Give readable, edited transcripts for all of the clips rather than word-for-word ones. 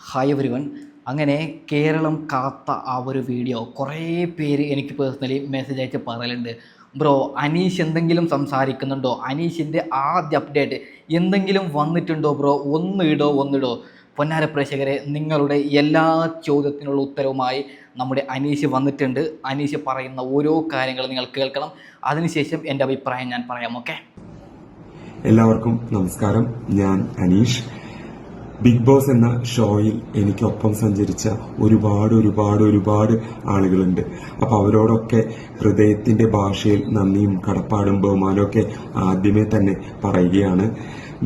Hi everyone. അങ്ങനെ കേരളം കാത്ത ആ ഒരു വീഡിയോ കുറേ പേര് എനിക്ക് പേഴ്സണലി മെസ്സേജ് അയച്ച് പറയലുണ്ട്. ബ്രോ, അനീഷ് എന്തെങ്കിലും സംസാരിക്കുന്നുണ്ടോ? അനീഷിൻ്റെ ആദ്യ അപ്ഡേറ്റ് എന്തെങ്കിലും വന്നിട്ടുണ്ടോ ബ്രോ? ഒന്നിടോ. പൊന്നാര പ്രേക്ഷകരെ, നിങ്ങളുടെ എല്ലാ ചോദ്യത്തിനുള്ള ഉത്തരവുമായി നമ്മുടെ അനീഷ് വന്നിട്ടുണ്ട്. അനീഷ് പറയുന്ന ഓരോ കാര്യങ്ങൾ നിങ്ങൾ കേൾക്കണം. അതിനുശേഷം എൻ്റെ അഭിപ്രായം ഞാൻ പറയാം. ഓക്കെ, എല്ലാവർക്കും നമസ്കാരം. ഞാൻ അനീഷ്. ബിഗ് ബോസ് എന്ന ഷോയിൽ എനിക്കൊപ്പം സഞ്ചരിച്ച ഒരുപാട് ആളുകളുണ്ട്. അപ്പൊ അവരോടൊക്കെ ഹൃദയത്തിന്റെ ഭാഷയിൽ നന്ദിയും കടപ്പാടും ബഹുമാനവും ഒക്കെ ആദ്യമേ തന്നെ പറയുകയാണ്.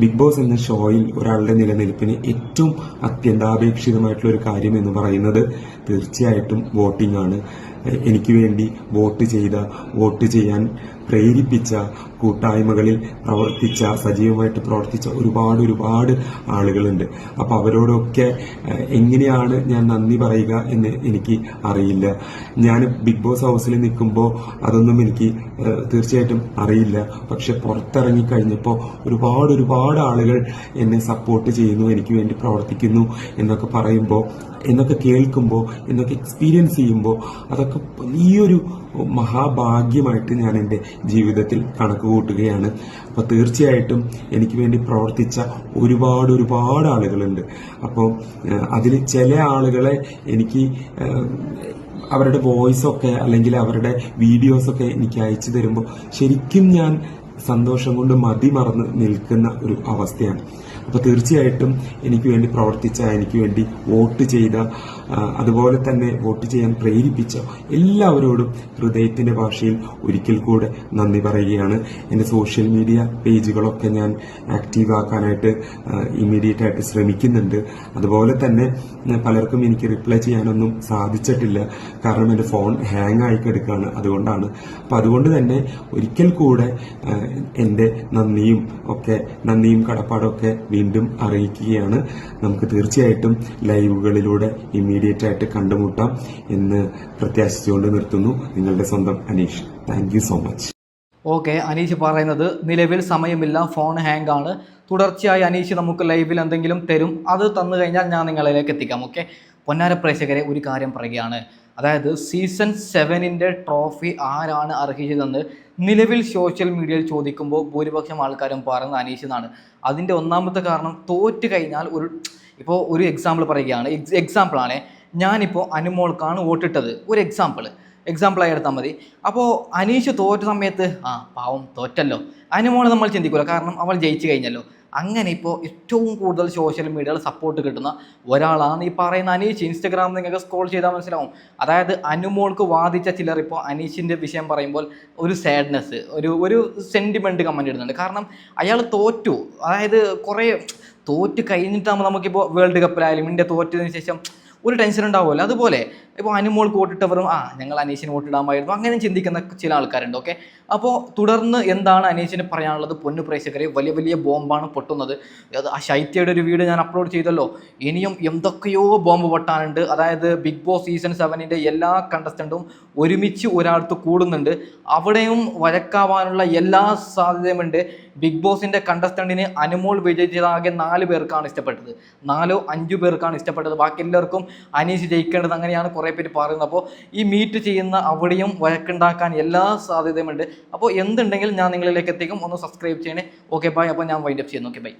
ബിഗ് ബോസ് എന്ന ഷോയിൽ ഒരാളുടെ നിലനിൽപ്പിന് ഏറ്റവും അത്യന്താപേക്ഷിതമായിട്ടുള്ള ഒരു കാര്യം എന്ന് പറയുന്നത് തീർച്ചയായിട്ടും വോട്ടിംഗ് ആണ്. എനിക്ക് വേണ്ടി വോട്ട് ചെയ്യാൻ പ്രേരിപ്പിച്ച, കൂട്ടായ്മകളിൽ സജീവമായിട്ട് പ്രവർത്തിച്ച ഒരുപാട് ആളുകളുണ്ട്. അപ്പൊ അവരോടൊക്കെ എങ്ങനെയാണ് ഞാൻ നന്ദി പറയുക എന്ന് എനിക്ക് അറിയില്ല. ഞാൻ ബിഗ് ബോസ് ഹൗസിൽ നിൽക്കുമ്പോൾ അതൊന്നും എനിക്ക് തീർച്ചയായിട്ടും അറിയില്ല. പക്ഷെ പുറത്തിറങ്ങി കഴിഞ്ഞപ്പോൾ ഒരുപാട് ആളുകൾ എന്നെ സപ്പോർട്ട് ചെയ്യുന്നു, എനിക്ക് വേണ്ടി പ്രവർത്തിക്കുന്നു എന്നൊക്കെ പറയുമ്പോൾ, എന്നൊക്കെ കേൾക്കുമ്പോൾ, എന്നൊക്കെ എക്സ്പീരിയൻസ് ചെയ്യുമ്പോൾ അതൊക്കെ വലിയൊരു മഹാഭാഗ്യമായിട്ട് ഞാൻ എൻ്റെ ജീവിതത്തിൽ കണക്ക് കൂട്ടുകയാണ്. അപ്പൊ തീർച്ചയായിട്ടും എനിക്ക് വേണ്ടി പ്രവർത്തിച്ച ഒരുപാട് ആളുകളുണ്ട്. അപ്പോൾ അതിൽ ചില ആളുകളെ എനിക്ക് അവരുടെ വോയിസൊക്കെ അല്ലെങ്കിൽ അവരുടെ വീഡിയോസൊക്കെ എനിക്ക് അയച്ചു തരുമ്പോൾ ശരിക്കും ഞാൻ സന്തോഷം കൊണ്ട് മതിമറന്ന് നിൽക്കുന്ന ഒരു അവസ്ഥയാണ്. അപ്പൊ തീർച്ചയായിട്ടും എനിക്ക് വേണ്ടി പ്രവർത്തിച്ച, എനിക്ക് വേണ്ടി വോട്ട് ചെയ്ത, അതുപോലെ തന്നെ വോട്ട് ചെയ്യാൻ പ്രേരിപ്പിച്ച എല്ലാവരോടും ഹൃദയത്തിന്റെ ഭാഷയിൽ ഒരിക്കൽ കൂടെ നന്ദി പറയുകയാണ്. എന്റെ സോഷ്യൽ മീഡിയ പേജുകളൊക്കെ ഞാൻ ആക്റ്റീവ് ആക്കാനായിട്ട് ഇമ്മീഡിയറ്റ് ആയിട്ട് ശ്രമിക്കുന്നുണ്ട്. അതുപോലെ തന്നെ പലർക്കും എനിക്ക് റിപ്ലൈ ചെയ്യാനൊന്നും സാധിച്ചിട്ടില്ല, കാരണം എന്റെ ഫോൺ ഹാങ് ആയി കിടക്കുകയാണ്. അതുകൊണ്ട് തന്നെ ഒരിക്കൽ കൂടെ എന്റെ നന്ദിയും കടപ്പാടും ഒക്കെ വീണ്ടും അറിയിക്കുകയാണ്. നമുക്ക് തീർച്ചയായിട്ടും ലൈവുകളിലൂടെ ഇമ്മീഡിയറ്റ് ആയിട്ട് കണ്ടുമുട്ടാം എന്ന് പ്രത്യാശിച്ചുകൊണ്ട് നിർത്തുന്നു. നിങ്ങളുടെ സ്വന്തം Aneesh. Thank you so much. Okay, Aneesh പറയുന്നത് നിലവിൽ സമയമില്ല, ഫോൺ ഹാങ് ആണ്. തുടർച്ചയായി അനീഷ് നമുക്ക് ലൈവിൽ എന്തെങ്കിലും തരും, അത് തന്നു കഴിഞ്ഞാൽ ഞാൻ നിങ്ങളിലേക്ക് എത്തിക്കാം. ഓക്കെ, പൊന്നാര പ്രേക്ഷകരെ, ഒരു കാര്യം പറയുകയാണ്. അതായത് സീസൺ 7 ട്രോഫി ആരാണ് അർഹിച്ചതെന്ന് നിലവിൽ സോഷ്യൽ മീഡിയയിൽ ചോദിക്കുമ്പോൾ ഭൂരിപക്ഷം ആൾക്കാരും പറയുന്നത് അനീഷ് എന്നാണ്. അതിൻ്റെ ഒന്നാമത്തെ കാരണം, തോറ്റ് കഴിഞ്ഞാൽ ഇപ്പോൾ ഒരു എക്സാമ്പിൾ പറയുകയാണ്. എക്സാമ്പിളാണ്, ഞാനിപ്പോൾ അനുമോൾക്കാണ് വോട്ടിട്ടത്. ഒരു എക്സാമ്പിളായി എടുത്താൽ മതി. അപ്പോൾ അനീഷ് തോറ്റ സമയത്ത് പാവം തോറ്റല്ലോ, അനുമോളെ നമ്മൾ ചിന്തിക്കില്ല, കാരണം അവൾ ജയിച്ചു കഴിഞ്ഞല്ലോ. അങ്ങനെ ഇപ്പോൾ ഏറ്റവും കൂടുതൽ സോഷ്യൽ മീഡിയയിൽ സപ്പോർട്ട് കിട്ടുന്ന ഒരാളാണ് ഈ പറയുന്ന അനീഷ്. ഇൻസ്റ്റഗ്രാമിൽ നിങ്ങൾക്ക് സ്ക്രോൾ ചെയ്താൽ മനസ്സിലാവും. അതായത് അനുമോൾക്ക് വാദിച്ച ചിലർ ഇപ്പോൾ അനീഷിൻ്റെ വിഷയം പറയുമ്പോൾ ഒരു സാഡ്നെസ്, ഒരു സെൻറ്റിമെൻറ്റ് കമൻറ്റ് ഇടുന്നുണ്ട്. കാരണം അയാൾ തോറ്റു, അതായത് കുറേ തോറ്റ് കഴിഞ്ഞിട്ടാകുമ്പോൾ നമുക്കിപ്പോൾ വേൾഡ് കപ്പിലായാലും ഇന്ത്യ തോറ്റതിന് ശേഷം ഒരു ടെൻഷൻ ഉണ്ടാവുമല്ലോ. അതുപോലെ ഇപ്പോൾ അനുമോൾക്ക് വോട്ടിട്ടവരും ഞങ്ങൾ അനീഷിന് വോട്ടിടാമായിരുന്നു, അങ്ങനെ ചിന്തിക്കുന്ന ചില ആൾക്കാരുണ്ട്. ഓക്കെ, അപ്പോൾ തുടർന്ന് എന്താണ് അനീഷിന് പറയാനുള്ളത്? പൊന്നു പ്രേക്ഷകരെ, വലിയ ബോംബാണ് പൊട്ടുന്നത്. ആ ശൈത്യയുടെ ഒരു വീഡിയോ ഞാൻ അപ്ലോഡ് ചെയ്തല്ലോ, ഇനിയും എന്തൊക്കെയോ ബോംബ് പൊട്ടാനുണ്ട്. അതായത് ബിഗ് ബോസ് സീസൺ 7 എല്ലാ കണ്ടസ്റ്റൻറ്റും ഒരുമിച്ച് ഒരാൾക്ക് കൂടുന്നുണ്ട്. അവിടെയും വഴക്കാവാനുള്ള എല്ലാ സാധ്യതയുമുണ്ട്. ബിഗ് ബോസിൻ്റെ കണ്ടസ്റ്റൻറ്റിന് അനുമോൾ വിജയിച്ചതാകെ 4 പേർക്കാണ് ഇഷ്ടപ്പെട്ടത്, 4-5 പേർക്കാണ് ഇഷ്ടപ്പെട്ടത്. ബാക്കി എല്ലാവർക്കും അനീഷ് ജയിക്കേണ്ടത്, അങ്ങനെയാണ് കുറേ പേര് പറയുന്നത്. അപ്പോൾ ഈ മീറ്റ് ചെയ്യുന്ന അവിടെയും വഴക്കുണ്ടാക്കാൻ എല്ലാ സാധ്യതയുമുണ്ട്. അപ്പോൾ എന്തുണ്ടെങ്കിലും ഞാൻ നിങ്ങളിലേക്ക് എത്തിക്കും. ഒന്ന് സബ്സ്ക്രൈബ് ചെയ്യണേ. Okay bye. അപ്പോൾ ഞാൻ വൈൻഡപ്പ് ചെയ്യുന്നു. Okay bye.